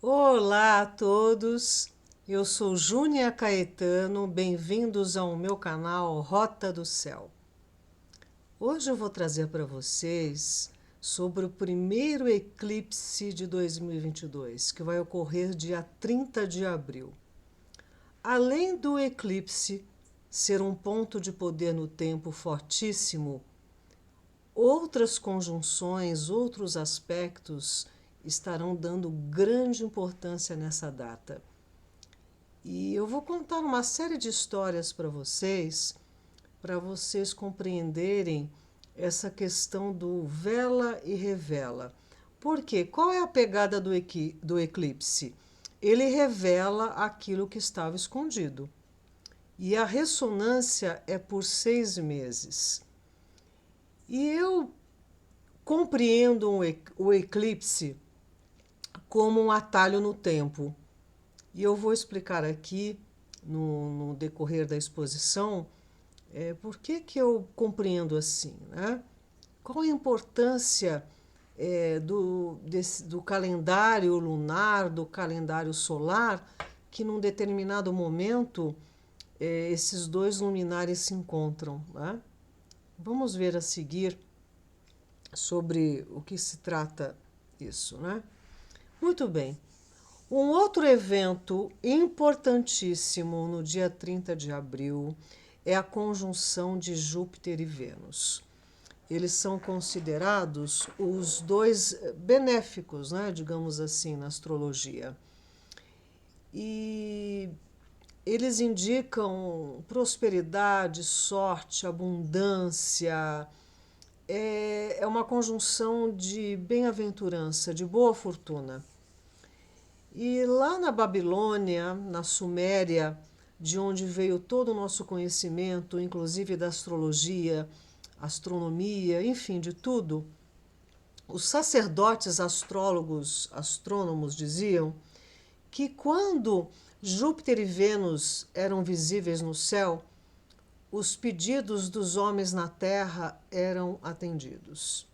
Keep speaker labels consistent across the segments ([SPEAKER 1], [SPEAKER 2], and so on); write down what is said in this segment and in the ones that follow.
[SPEAKER 1] Olá a todos, eu sou Júnia Caetano, bem-vindos ao meu canal Rota do Céu. Hoje eu vou trazer para vocês sobre o primeiro eclipse de 2022, que vai ocorrer dia 30 de abril. Além do eclipse ser um ponto de poder no tempo fortíssimo, outras conjunções, outros aspectos estarão dando grande importância nessa data. E eu vou contar uma série de histórias para vocês compreenderem essa questão do vela e revela. Por quê? Qual é a pegada do eclipse? Ele revela aquilo que estava escondido. E a ressonância é por 6 meses. E eu compreendo o eclipse como um atalho no tempo. E eu vou explicar aqui, no decorrer da exposição, por que eu compreendo assim, né? Qual a importância do calendário lunar, do calendário solar, que num determinado momento esses dois luminares se encontram, né? Vamos ver a seguir sobre o que se trata isso, né? Muito bem. Um outro evento importantíssimo no dia 30 de abril é a conjunção de Júpiter e Vênus. Eles são considerados os dois benéficos, né, digamos assim, na astrologia. E eles indicam prosperidade, sorte, abundância. É uma conjunção de bem-aventurança, de boa fortuna. E lá na Babilônia, na Suméria, de onde veio todo o nosso conhecimento, inclusive da astrologia, astronomia, enfim, de tudo, os sacerdotes astrólogos, astrônomos diziam que quando Júpiter e Vênus eram visíveis no céu, os pedidos dos homens na terra eram atendidos.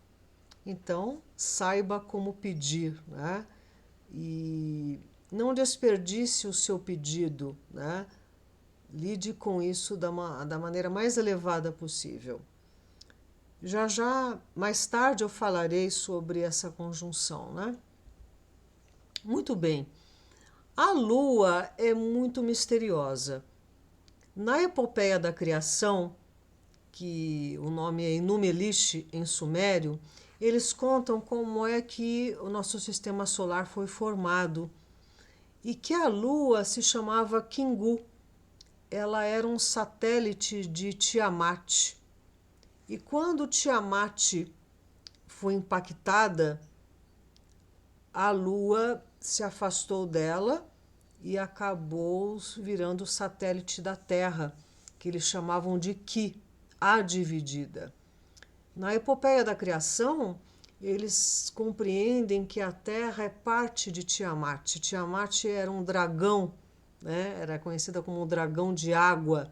[SPEAKER 1] Então, saiba como pedir, né? E não desperdice o seu pedido, né? Lide com isso da maneira mais elevada possível. Já mais tarde eu falarei sobre essa conjunção, né? Muito bem. A Lua é muito misteriosa. Na epopeia da criação, que o nome é Enuma-Elish em sumério, eles contam como é que o nosso sistema solar foi formado e que a Lua se chamava Kingu. Ela era um satélite de Tiamat. E quando Tiamat foi impactada, a Lua se afastou dela e acabou virando satélite da Terra, que eles chamavam de Ki, a dividida. Na epopeia da criação, eles compreendem que a Terra é parte de Tiamat. Tiamat era um dragão, né? Era conhecida como o dragão de água.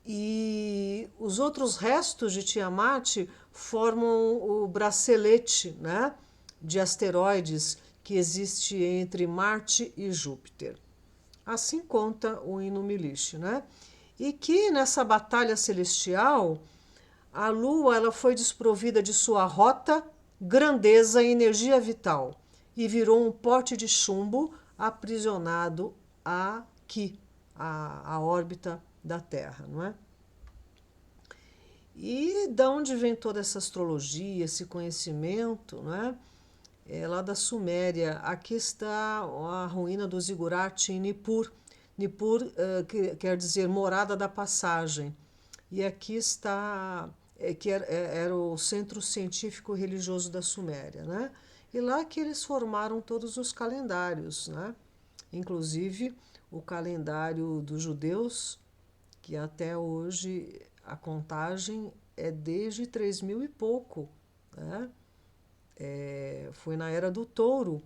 [SPEAKER 1] E os outros restos de Tiamat formam o bracelete, né, de asteroides que existe entre Marte e Júpiter. Assim conta o Enuma-Elish, né? E que nessa batalha celestial a Lua ela foi desprovida de sua rota, grandeza e energia vital e virou um pote de chumbo aprisionado aqui, a órbita da Terra, não é? E de onde vem toda essa astrologia, esse conhecimento, não é? É lá da Suméria. Aqui está a ruína do Zigurate em Nippur. Nippur que quer dizer morada da passagem. E aqui está, que era o centro científico religioso da Suméria, né? E lá que eles formaram todos os calendários, né? Inclusive o calendário dos judeus, que até hoje a contagem é desde 3000 e pouco, né? Foi na Era do Touro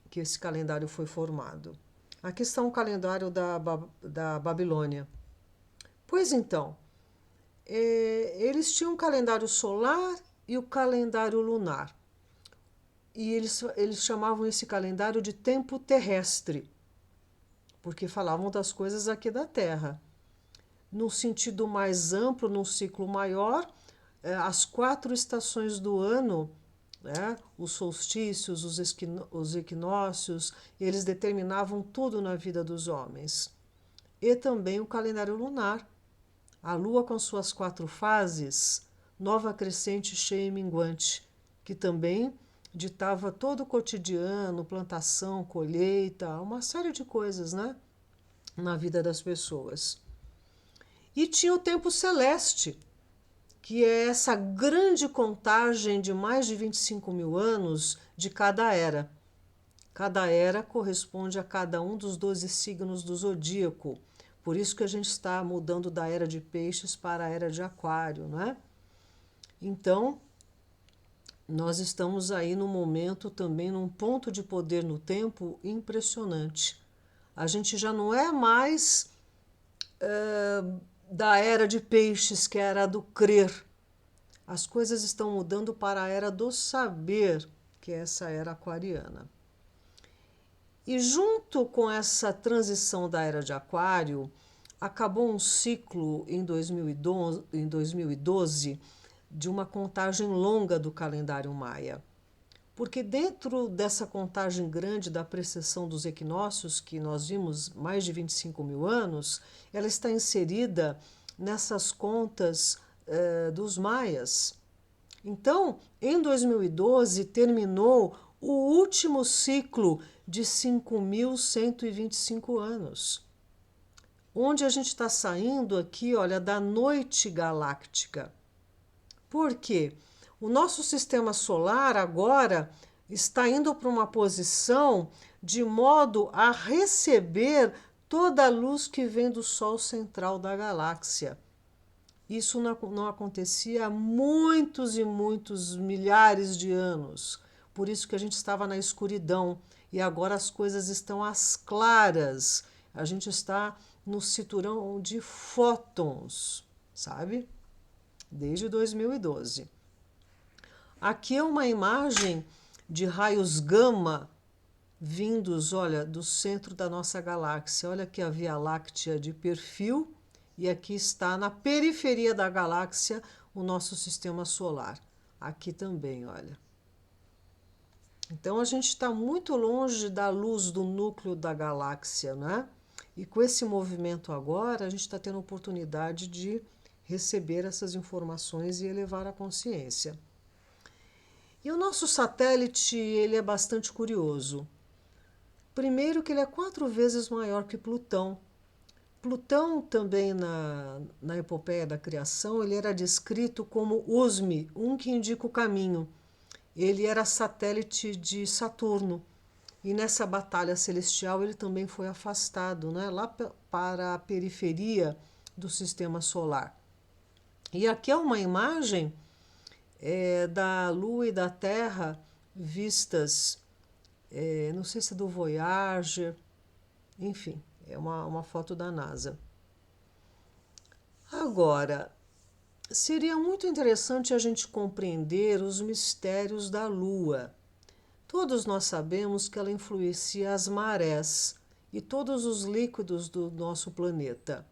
[SPEAKER 1] que esse calendário foi formado. Aqui está um calendário da Babilônia. Pois então, eles tinham um calendário solar e o calendário lunar. e eles chamavam esse calendário de tempo terrestre, porque falavam das coisas aqui da Terra. No sentido mais amplo, num ciclo maior, as 4 estações do ano, né, os solstícios, os equinócios, eles determinavam tudo na vida dos homens. E também o calendário lunar. A Lua com suas 4 fases, nova crescente, cheia e minguante, que também ditava todo o cotidiano, plantação, colheita, uma série de coisas, né, na vida das pessoas. E tinha o tempo celeste, que é essa grande contagem de mais de 25 mil anos de cada era. Cada era corresponde a cada um dos 12 signos do zodíaco. Por isso que a gente está mudando da era de peixes para a era de aquário, né? Então, nós estamos aí num momento também, num ponto de poder no tempo impressionante. A gente já não é mais da era de peixes, que era a do crer. As coisas estão mudando para a era do saber, que é essa era aquariana. E junto com essa transição da era de aquário, acabou um ciclo em 2012 de uma contagem longa do calendário maia. Porque dentro dessa contagem grande da precessão dos equinócios, que nós vimos mais de 25 mil anos, ela está inserida nessas contas dos maias. Então, em 2012, terminou o último ciclo de 5.125 anos, onde a gente está saindo aqui, olha, da noite galáctica. Por quê? O nosso sistema solar agora está indo para uma posição de modo a receber toda a luz que vem do Sol central da galáxia. Isso não acontecia há muitos e muitos milhares de anos. Por isso que a gente estava na escuridão e agora as coisas estão às claras. A gente está no cinturão de fótons, sabe? Desde 2012. Aqui é uma imagem de raios gama vindos, olha, do centro da nossa galáxia. Olha aqui a Via Láctea de perfil e aqui está na periferia da galáxia o nosso sistema solar. Aqui também, olha. Então a gente está muito longe da luz do núcleo da galáxia, né? E com esse movimento agora, a gente está tendo a oportunidade de receber essas informações e elevar a consciência. E o nosso satélite, ele é bastante curioso. Primeiro que ele é 4 vezes maior que Plutão. Plutão também na epopeia da criação, ele era descrito como Usme, um que indica o caminho. Ele era satélite de Saturno. E nessa batalha celestial ele também foi afastado, né, lá para a periferia do sistema solar. E aqui é uma imagem da Lua e da Terra vistas, não sei se é do Voyager, enfim, é uma foto da NASA. Agora, seria muito interessante a gente compreender os mistérios da Lua. Todos nós sabemos que ela influencia as marés e todos os líquidos do nosso planeta.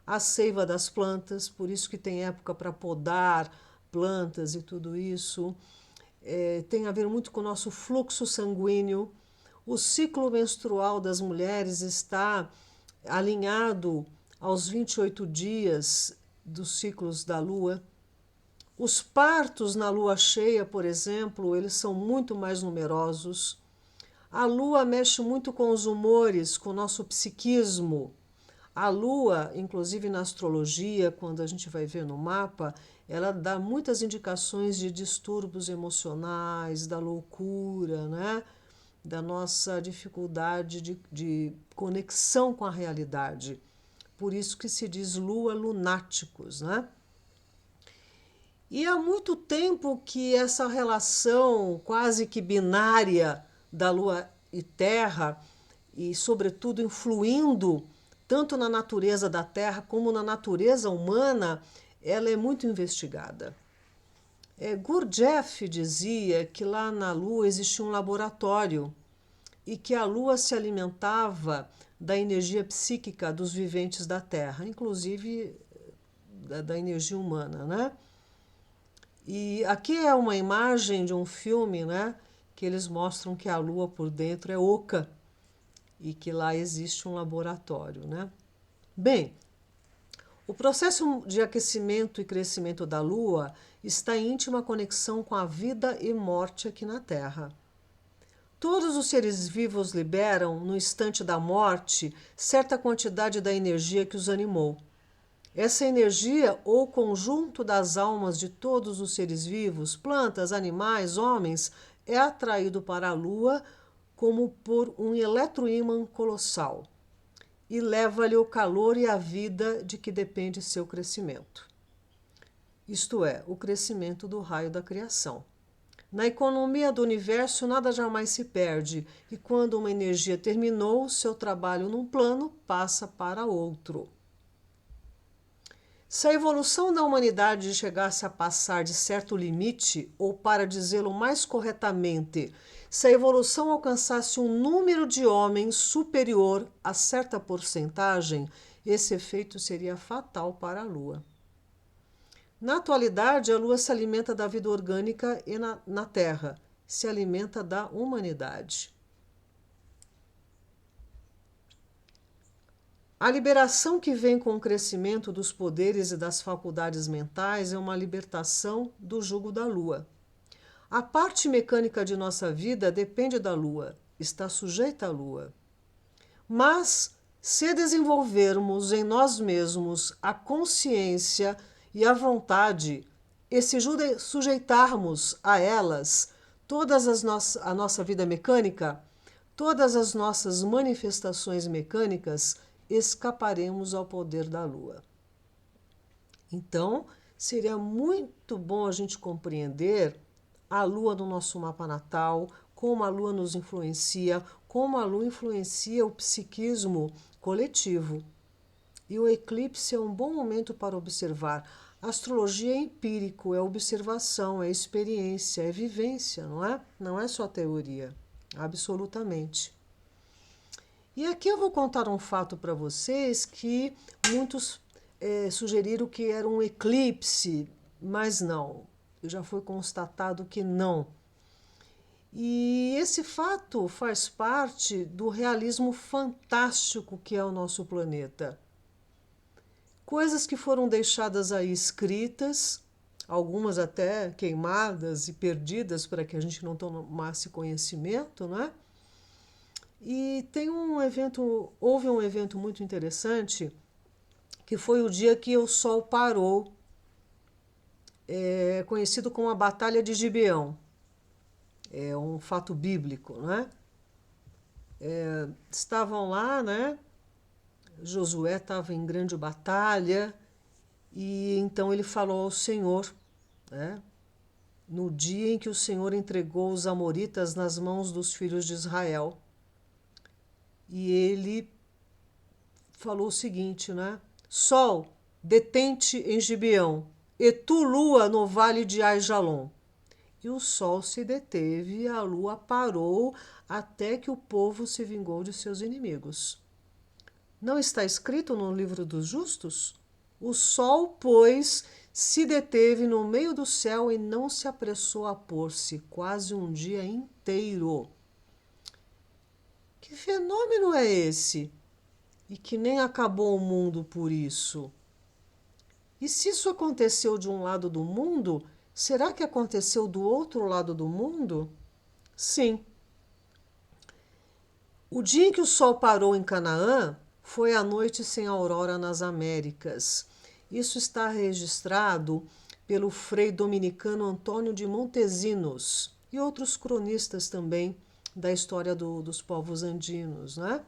[SPEAKER 1] A seiva das plantas, por isso que tem época para podar plantas e tudo isso. Tem a ver muito com o nosso fluxo sanguíneo. O ciclo menstrual das mulheres está alinhado aos 28 dias dos ciclos da Lua. Os partos na lua cheia, por exemplo, eles são muito mais numerosos. A lua mexe muito com os humores, com o nosso psiquismo. A lua, inclusive na astrologia, quando a gente vai ver no mapa, ela dá muitas indicações de distúrbios emocionais, da loucura, né? Da nossa dificuldade de conexão com a realidade. Por isso que se diz lua lunáticos, né? E há muito tempo que essa relação quase que binária da Lua e Terra, e sobretudo influindo tanto na natureza da Terra como na natureza humana, ela é muito investigada. Gurdjieff dizia que lá na Lua existia um laboratório e que a Lua se alimentava da energia psíquica dos viventes da Terra, inclusive da energia humana, né? E aqui é uma imagem de um filme, né, que eles mostram que a Lua por dentro é oca e que lá existe um laboratório, né? Bem, o processo de aquecimento e crescimento da Lua está em íntima conexão com a vida e morte aqui na Terra. Todos os seres vivos liberam, no instante da morte, certa quantidade da energia que os animou. Essa energia, ou conjunto das almas de todos os seres vivos, plantas, animais, homens, é atraído para a Lua como por um eletroímã colossal e leva-lhe o calor e a vida de que depende seu crescimento. Isto é, o crescimento do raio da criação. Na economia do universo, nada jamais se perde, e quando uma energia terminou seu trabalho num plano, passa para outro. Se a evolução da humanidade chegasse a passar de certo limite, ou para dizê-lo mais corretamente, se a evolução alcançasse um número de homens superior a certa porcentagem, esse efeito seria fatal para a Lua. Na atualidade, a Lua se alimenta da vida orgânica e na Terra, se alimenta da humanidade. A liberação que vem com o crescimento dos poderes e das faculdades mentais é uma libertação do jugo da Lua. A parte mecânica de nossa vida depende da Lua, está sujeita à Lua. Mas, se desenvolvermos em nós mesmos a consciência e a vontade, e se sujeitarmos a elas a nossa vida mecânica, todas as nossas manifestações mecânicas, escaparemos ao poder da Lua. Então, seria muito bom a gente compreender a Lua no nosso mapa natal, como a Lua nos influencia, como a Lua influencia o psiquismo coletivo. E o eclipse é um bom momento para observar. A astrologia é empírico, é observação, é experiência, é vivência, não é? Não é só teoria, absolutamente. E aqui eu vou contar um fato para vocês que muitos sugeriram que era um eclipse, mas não. Já foi constatado que não. E esse fato faz parte do realismo fantástico que é o nosso planeta. Coisas que foram deixadas aí escritas, algumas até queimadas e perdidas para que a gente não tomasse conhecimento, né? E houve um evento muito interessante, que foi o dia que o Sol parou, conhecido como a Batalha de Gibeão. É um fato bíblico, né? Estavam lá, né? Josué estava em grande batalha e então ele falou ao Senhor, né? No dia em que o Senhor entregou os amoritas nas mãos dos filhos de Israel. E ele falou o seguinte, né? Sol, detente em Gibeão, e tu, lua, no vale de Aijalon. E o sol se deteve e a lua parou até que o povo se vingou de seus inimigos. Não está escrito no livro dos justos? O sol, pois, se deteve no meio do céu e não se apressou a pôr-se, quase um dia inteiro. Que fenômeno é esse? E que nem acabou o mundo por isso. E se isso aconteceu de um lado do mundo, será que aconteceu do outro lado do mundo? Sim. O dia em que o sol parou em Canaã foi a noite sem aurora nas Américas. Isso está registrado pelo frei dominicano Antônio de Montesinos e outros cronistas também da história dos povos andinos, né?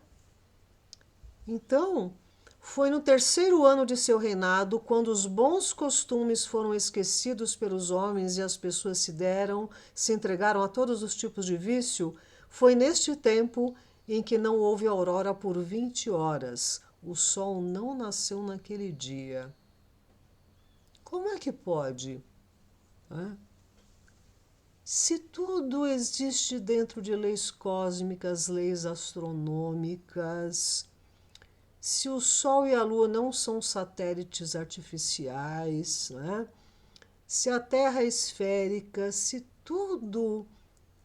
[SPEAKER 1] Então, foi no terceiro ano de seu reinado, quando os bons costumes foram esquecidos pelos homens e as pessoas se entregaram a todos os tipos de vício, foi neste tempo em que não houve aurora por 20 horas. O sol não nasceu naquele dia. Como é que pode? Se tudo existe dentro de leis cósmicas, leis astronômicas, se o Sol e a Lua não são satélites artificiais, né? Se a Terra é esférica, se tudo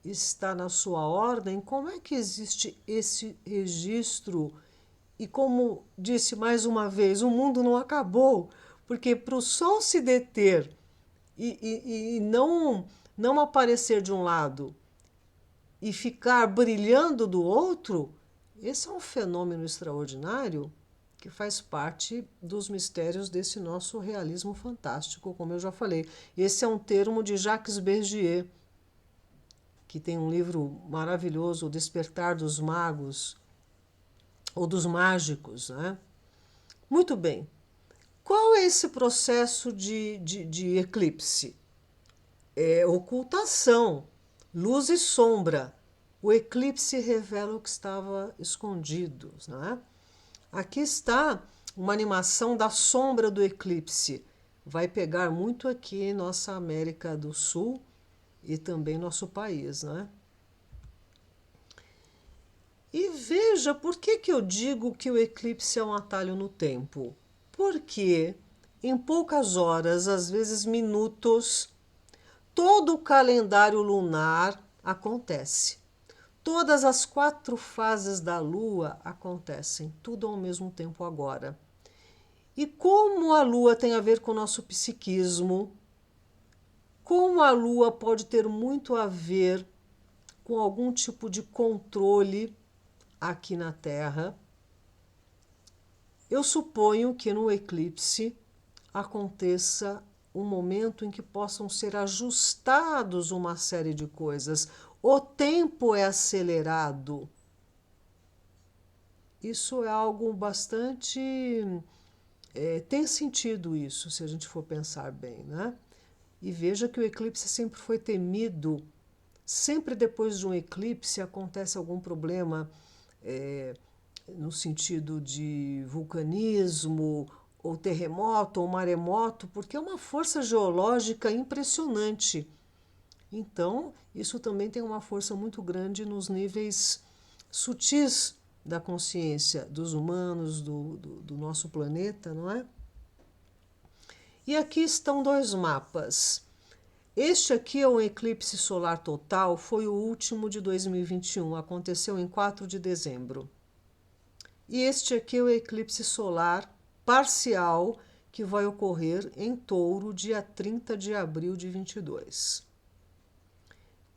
[SPEAKER 1] está na sua ordem, como é que existe esse registro? E como disse mais uma vez, o mundo não acabou, porque para o Sol se deter e não aparecer de um lado e ficar brilhando do outro, esse é um fenômeno extraordinário que faz parte dos mistérios desse nosso realismo fantástico, como eu já falei. Esse é um termo de Jacques Bergier, que tem um livro maravilhoso, O Despertar dos Magos, ou dos Mágicos, né? Muito bem. Qual é esse processo de eclipse? É ocultação, luz e sombra. O eclipse revela o que estava escondido, né? Aqui está uma animação da sombra do eclipse. Vai pegar muito aqui em nossa América do Sul e também nosso país, né? E veja por que eu digo que o eclipse é um atalho no tempo. Porque em poucas horas, às vezes minutos, todo o calendário lunar acontece. Todas as 4 fases da Lua acontecem, tudo ao mesmo tempo agora. E como a Lua tem a ver com o nosso psiquismo, como a Lua pode ter muito a ver com algum tipo de controle aqui na Terra, eu suponho que no eclipse aconteça um momento em que possam ser ajustados uma série de coisas. O tempo é acelerado. Isso é algo bastante... tem sentido isso, se a gente for pensar bem, né? E veja que o eclipse sempre foi temido. Sempre depois de um eclipse acontece algum problema no sentido de vulcanismo, ou terremoto, ou maremoto, porque é uma força geológica impressionante. Então, isso também tem uma força muito grande nos níveis sutis da consciência dos humanos, do nosso planeta, não é? E aqui estão 2 mapas. Este aqui é um eclipse solar total, foi o último de 2021, aconteceu em 4 de dezembro. E este aqui é o eclipse solar parcial, que vai ocorrer em Touro, dia 30 de abril de 22.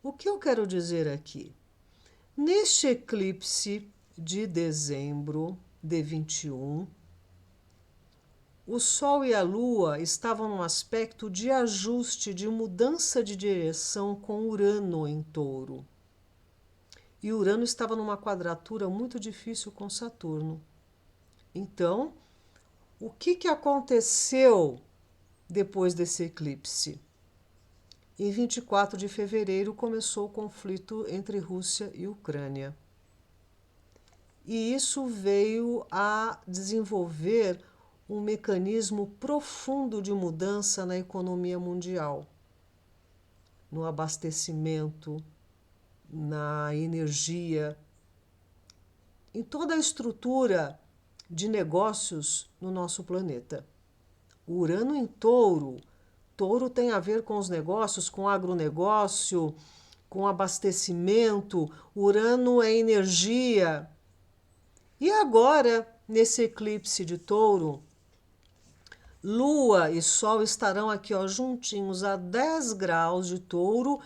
[SPEAKER 1] O que eu quero dizer aqui? Neste eclipse de dezembro de 21, o Sol e a Lua estavam num aspecto de ajuste, de mudança de direção com Urano em Touro. E Urano estava numa quadratura muito difícil com Saturno. Então, o que aconteceu depois desse eclipse? Em 24 de fevereiro começou o conflito entre Rússia e Ucrânia. E isso veio a desenvolver um mecanismo profundo de mudança na economia mundial, no abastecimento, na energia, em toda a estrutura de negócios no nosso planeta. O Urano em Touro. Touro tem a ver com os negócios, com o agronegócio, com abastecimento. Urano é energia. E agora, nesse eclipse de Touro, Lua e Sol estarão aqui, ó, juntinhos a 10 graus de Touro,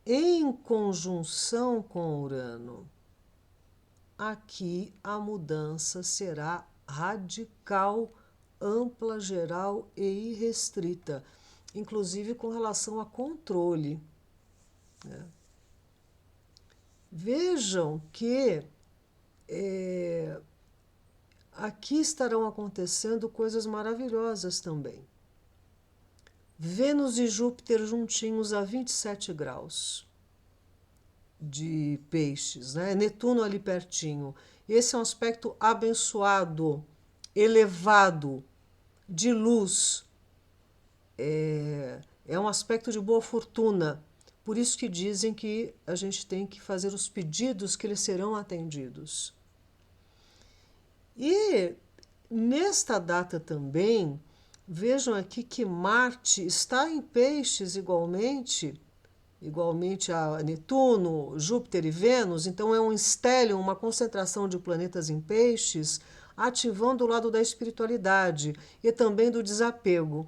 [SPEAKER 1] em conjunção com Urano. Aqui a mudança será radical, ampla, geral e irrestrita, inclusive com relação a controle, né? Vejam que aqui estarão acontecendo coisas maravilhosas também. Vênus e Júpiter juntinhos a 27 graus de Peixes, né? Netuno ali pertinho. Esse é um aspecto abençoado, elevado, de luz. É um aspecto de boa fortuna, Por isso que dizem que a gente tem que fazer os pedidos que eles serão atendidos. E nesta data também, vejam aqui que Marte está em Peixes igualmente a Netuno, Júpiter e Vênus, então é um stellium, uma concentração de planetas em Peixes, ativando o lado da espiritualidade e também do desapego.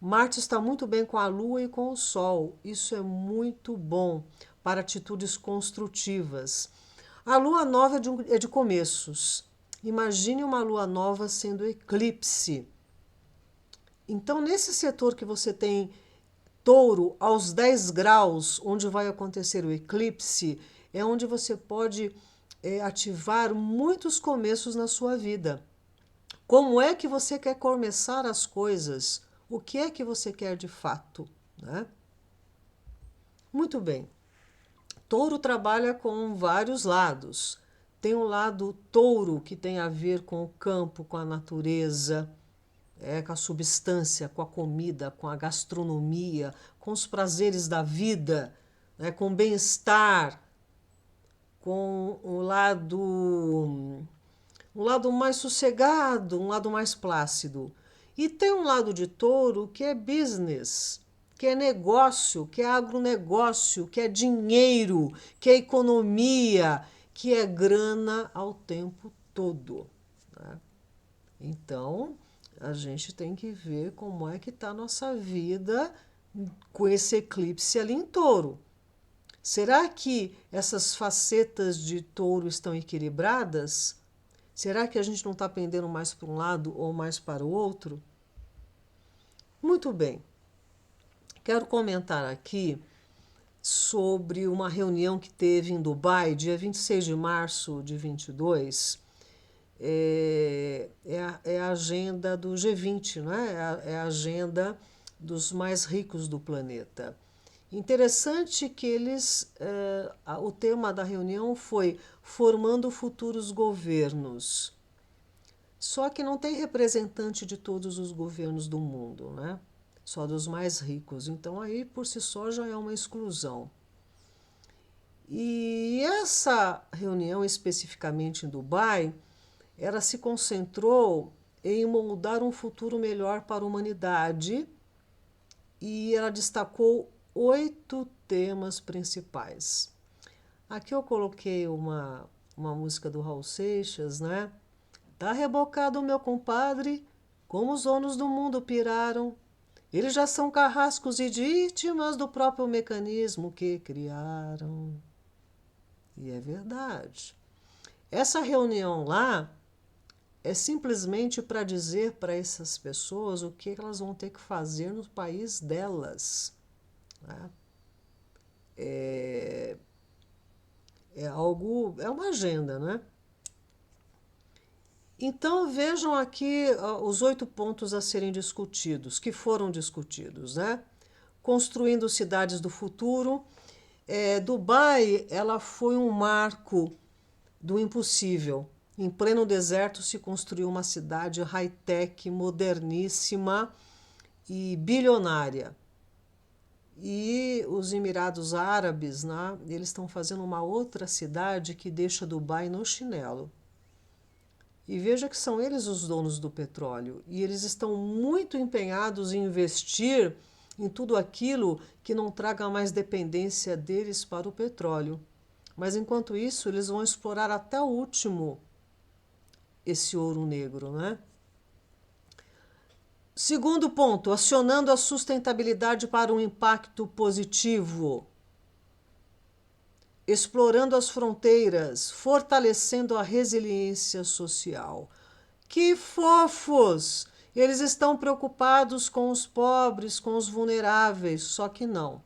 [SPEAKER 1] Marte está muito bem com a Lua e com o Sol. Isso é muito bom para atitudes construtivas. A Lua nova é de começos. Imagine uma Lua nova sendo eclipse. Então, nesse setor que você tem Touro aos 10 graus, onde vai acontecer o eclipse, é onde você pode ativar muitos começos na sua vida. Como é que você quer começar as coisas? O que é que você quer de fato, né? Muito bem. Touro trabalha com vários lados. Tem um lado touro que tem a ver com o campo, com a natureza, com a substância, com a comida, com a gastronomia, com os prazeres da vida, né, com o bem-estar, com um lado mais sossegado, um lado mais plácido. E tem um lado de touro que é business, que é negócio, que é agronegócio, que é dinheiro, que é economia, que é grana ao tempo todo, né? Então, a gente tem que ver como é que está a nossa vida com esse eclipse ali em touro. Será que essas facetas de touro estão equilibradas? Será que a gente não está pendendo mais para um lado ou mais para o outro? Muito bem. Quero comentar aqui sobre uma reunião que teve em Dubai, dia 26 de março de 22. É a agenda do G20, né? É a agenda dos mais ricos do planeta. Interessante que o tema da reunião foi formando futuros governos. Só que não tem representante de todos os governos do mundo, né? Só dos mais ricos. Então aí por si só já é uma exclusão. E essa reunião especificamente em Dubai, ela se concentrou em moldar um futuro melhor para a humanidade e ela destacou 8 temas principais. Aqui eu coloquei uma música do Raul Seixas, né? Tá rebocado, meu compadre, como os donos do mundo piraram. Eles já são carrascos e vítimas do próprio mecanismo que criaram. E é verdade. Essa reunião lá é simplesmente para dizer para essas pessoas o que elas vão ter que fazer no país delas, né? É uma agenda, né? Então vejam aqui os 8 pontos a serem discutidos, que foram discutidos, né? Construindo cidades do futuro. Dubai, ela foi um marco do impossível. Em pleno deserto se construiu uma cidade high-tech, moderníssima e bilionária. E os Emirados Árabes, né, eles estão fazendo uma outra cidade que deixa Dubai no chinelo. E veja que são eles os donos do petróleo. E eles estão muito empenhados em investir em tudo aquilo que não traga mais dependência deles para o petróleo. Mas enquanto isso, eles vão explorar até o último esse ouro negro, né? Segundo ponto, acionando a sustentabilidade para um impacto positivo. Explorando as fronteiras, fortalecendo a resiliência social. Que fofos! Eles estão preocupados com os pobres, com os vulneráveis, só que não.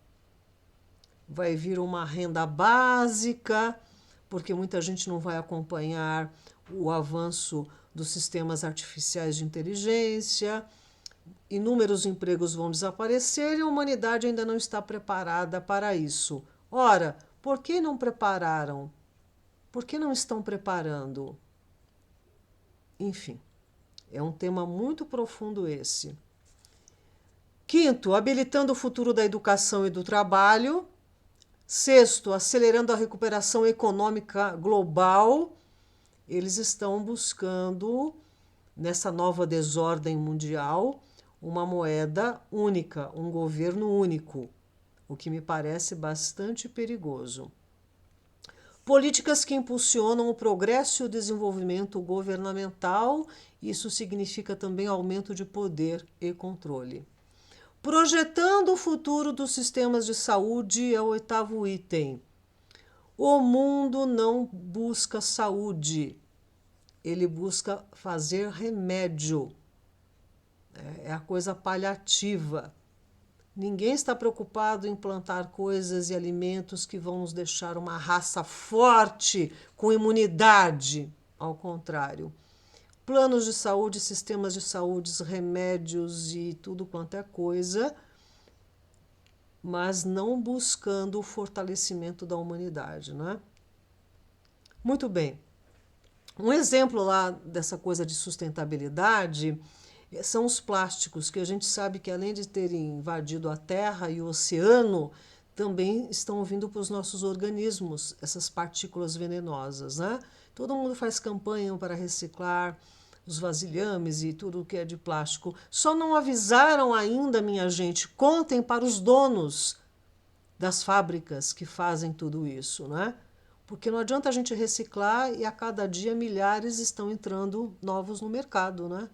[SPEAKER 1] Vai vir uma renda básica, porque muita gente não vai acompanhar o avanço dos sistemas artificiais de inteligência, inúmeros empregos vão desaparecer e a humanidade ainda não está preparada para isso. Ora, por que não prepararam? Por que não estão preparando? Enfim, é um tema muito profundo esse. Quinto, habilitando o futuro da educação e do trabalho. Sexto, acelerando a recuperação econômica global, eles estão buscando, nessa nova desordem mundial, uma moeda única, um governo único, o que me parece bastante perigoso. Políticas que impulsionam o progresso e o desenvolvimento governamental, isso significa também aumento de poder e controle. Projetando o futuro dos sistemas de saúde é o oitavo item. O mundo não busca saúde, ele busca fazer remédio. É a coisa paliativa. Ninguém está preocupado em plantar coisas e alimentos que vão nos deixar uma raça forte, com imunidade. Ao contrário. Planos de saúde, sistemas de saúde, remédios e tudo quanto é coisa, mas não buscando o fortalecimento da humanidade, né? Muito bem. Um exemplo lá dessa coisa de sustentabilidade são os plásticos, que a gente sabe que além de terem invadido a terra e o oceano, também estão vindo para os nossos organismos, essas partículas venenosas, né? Todo mundo faz campanha para reciclar os vasilhames e tudo o que é de plástico. Só não avisaram ainda, minha gente, contem para os donos das fábricas que fazem tudo isso, né? Porque não adianta a gente reciclar e a cada dia milhares estão entrando novos no mercado, né?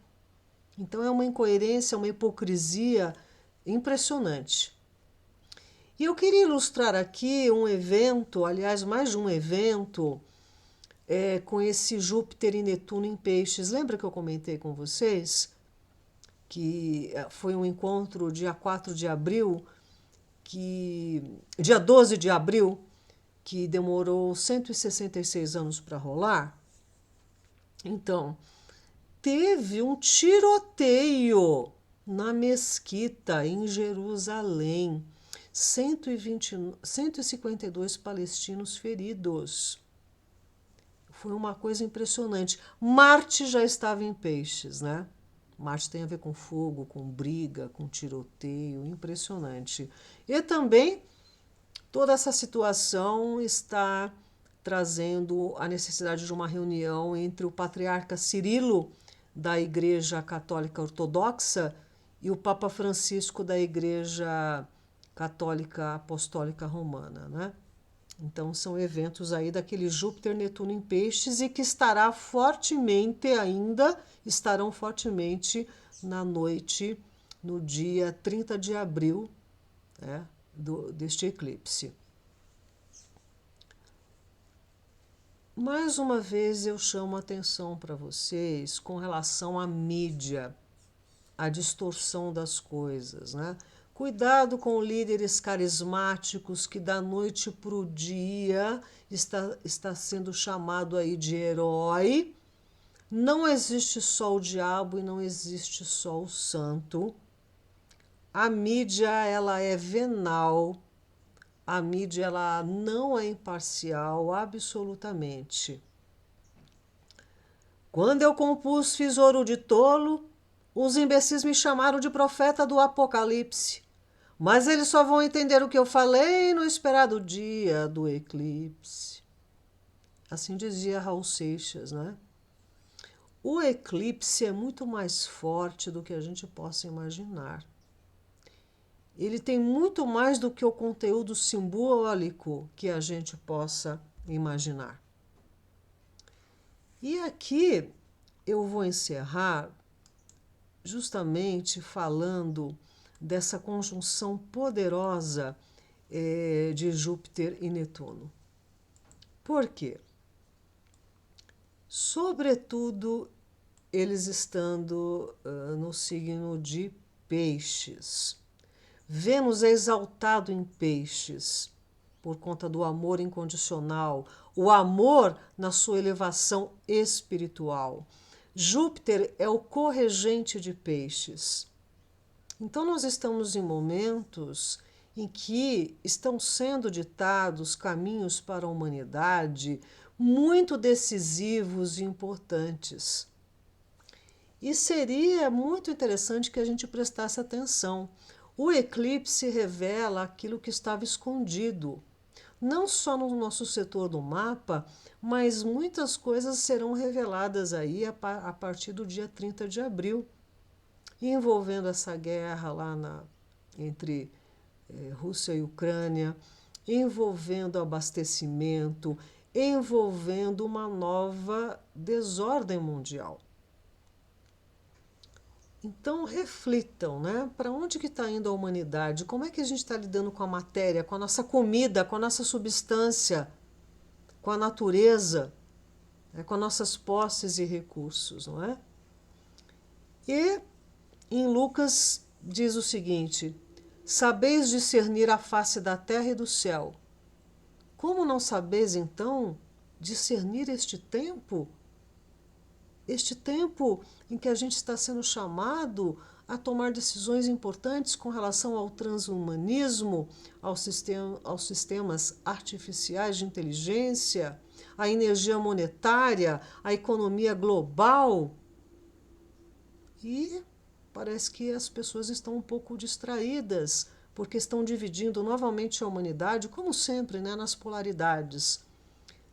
[SPEAKER 1] Então é uma incoerência, uma hipocrisia impressionante. E eu queria ilustrar aqui um evento, aliás, mais de um evento, com esse Júpiter e Netuno em Peixes. Lembra que eu comentei com vocês que foi um encontro dia 4 de abril, dia 12 de abril, que demorou 166 anos para rolar? Então, teve um tiroteio na mesquita em Jerusalém. 152 palestinos feridos. Foi uma coisa impressionante. Marte já estava em Peixes, né? Marte tem a ver com fogo, com briga, com tiroteio, impressionante. E também toda essa situação está trazendo a necessidade de uma reunião entre o patriarca Cirilo, da Igreja Católica Ortodoxa, e o Papa Francisco, da Igreja Católica Apostólica Romana, né? Então são eventos aí daquele Júpiter Netuno em Peixes e que estarão fortemente na noite, no dia 30 de abril, né, deste eclipse. Mais uma vez eu chamo a atenção para vocês com relação à mídia, a distorção das coisas, né? Cuidado com líderes carismáticos que da noite para o dia está sendo chamado aí de herói. Não existe só o diabo e não existe só o santo. A mídia, ela é venal. A mídia, ela não é imparcial, absolutamente. Quando eu compus Fiz Ouro de Tolo, os imbecis me chamaram de profeta do Apocalipse. Mas eles só vão entender o que eu falei no esperado dia do eclipse. Assim dizia Raul Seixas, né? O eclipse é muito mais forte do que a gente possa imaginar. Ele tem muito mais do que o conteúdo simbólico que a gente possa imaginar. E aqui eu vou encerrar justamente falando dessa conjunção poderosa de Júpiter e Netuno. Por quê? Sobretudo, eles estando no signo de Peixes. Vênus é exaltado em Peixes por conta do amor incondicional, o amor na sua elevação espiritual. Júpiter é o corregente de Peixes. Então, nós estamos em momentos em que estão sendo ditados caminhos para a humanidade muito decisivos e importantes. E seria muito interessante que a gente prestasse atenção. O eclipse revela aquilo que estava escondido. não só no nosso setor do mapa, mas muitas coisas serão reveladas aí a partir do dia 30 de abril, envolvendo essa guerra lá entre Rússia e Ucrânia, envolvendo abastecimento, envolvendo uma nova desordem mundial. Então reflitam, né? Para onde que está indo a humanidade? Como é que a gente está lidando com a matéria, com a nossa comida, com a nossa substância, com a natureza, né? Com as nossas posses e recursos, não é? E em Lucas diz o seguinte: sabeis discernir a face da terra e do céu. Como não sabeis, então, discernir este tempo? Este tempo em que a gente está sendo chamado a tomar decisões importantes com relação ao transhumanismo, aos sistemas artificiais de inteligência, à energia monetária, à economia global. E parece que as pessoas estão um pouco distraídas, porque estão dividindo novamente a humanidade, como sempre, né, nas polaridades.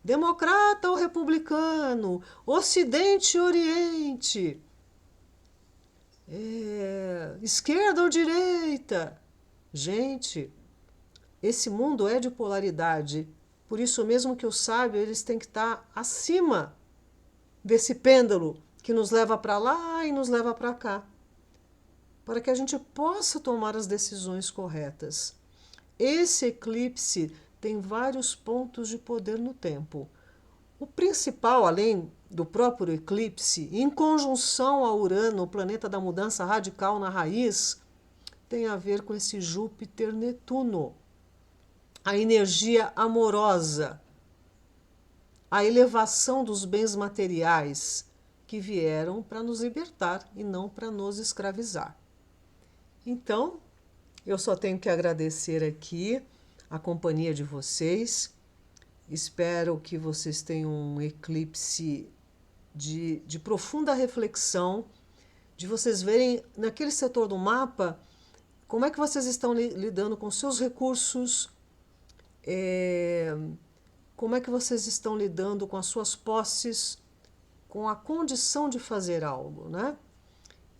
[SPEAKER 1] Democrata ou republicano, Ocidente e Oriente, esquerda ou direita. Gente, esse mundo é de polaridade. Por isso mesmo que os sábios eles têm que estar acima desse pêndulo que nos leva para lá e nos leva para cá, para que a gente possa tomar as decisões corretas. Esse eclipse tem vários pontos de poder no tempo. O principal, além do próprio eclipse, em conjunção a Urano, o planeta da mudança radical na raiz, tem a ver com esse Júpiter-Netuno, a energia amorosa, a elevação dos bens materiais que vieram para nos libertar e não para nos escravizar. Então, eu só tenho que agradecer aqui a companhia de vocês. Espero que vocês tenham um eclipse de profunda reflexão, de vocês verem naquele setor do mapa como é que vocês estão lidando com seus recursos, como é que vocês estão lidando com as suas posses, com a condição de fazer algo, né?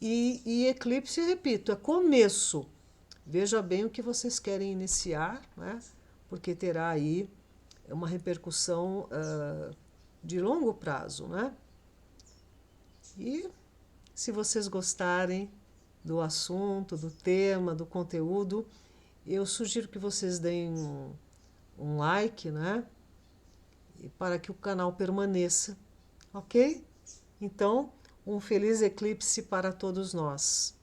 [SPEAKER 1] E eclipse, repito, é começo. Veja bem o que vocês querem iniciar, né? Porque terá aí uma repercussão de longo prazo, né? E se vocês gostarem do assunto, do tema, do conteúdo, eu sugiro que vocês deem um like, né? E para que o canal permaneça, ok? Então, um feliz eclipse para todos nós.